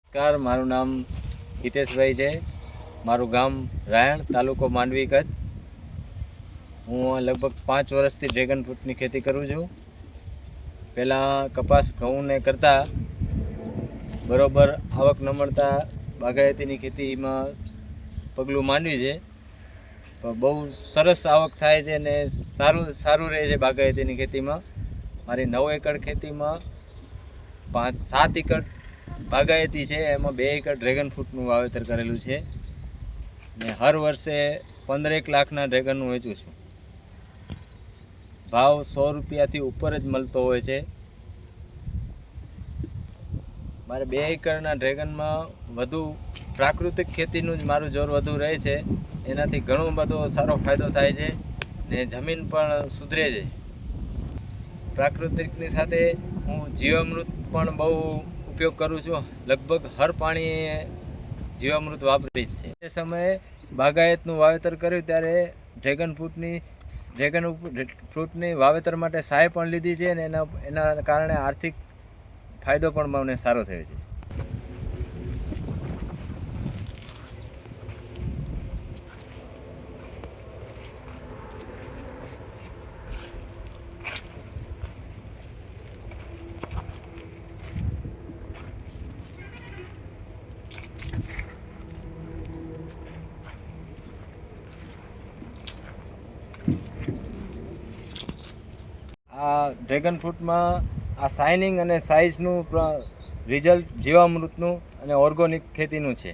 નમસ્કાર, મારું નામ હિતેશભાઈ છે. મારું ગામ રાયણ, તાલુકો માંડવી, કચ્છ. હું લગભગ 5 વર્ષથી ડ્રેગન ફ્રૂટની ખેતી કરું છું. પહેલાં કપાસ ઘઉંને કરતાં બરોબર આવક ન મળતા બાગાયતીની ખેતીમાં પગલું માંડ્યું છે. તો બહુ સરસ આવક થાય છે અને સારું રહે છે બાગાયતીની ખેતીમાં. મારી 9 એકર ખેતીમાં 5-7 એકર બાગાયતી છે, એમાં 2 એકર ડ્રેગન ફ્રૂટનું વાવેતર કરેલું છે ને હર વર્ષે 15 લાખના ડ્રેગનનું વેચું છું. ભાવ 100 રૂપિયાથી ઉપર જ મળતો હોય છે. મારે 2 એકરના ડ્રેગનમાં વધુ પ્રાકૃતિક ખેતીનું જ મારું જોર વધુ રહે છે. એનાથી ઘણો બધો સારો ફાયદો થાય છે ને જમીન પણ સુધરે છે. પ્રાકૃતિકની સાથે હું જીવામૃત પણ બહુ ઉપયોગ કરું છું. લગભગ હર પાણીએ જીવામૃત વાપરી જ છે. એ સમયે બાગાયતનું વાવેતર કર્યું ત્યારે ડ્રેગન ફ્રૂટની વાવેતર માટે સહાય પણ લીધી છે અને એના કારણે આર્થિક ફાયદો પણ મને સારો થયો છે. આ ડ્રેગન ફ્રૂટમાં આ શાઇનિંગ અને સાઇઝનું રિઝલ્ટ જીવામૃતનું અને ઓર્ગોનિક ખેતીનું છે.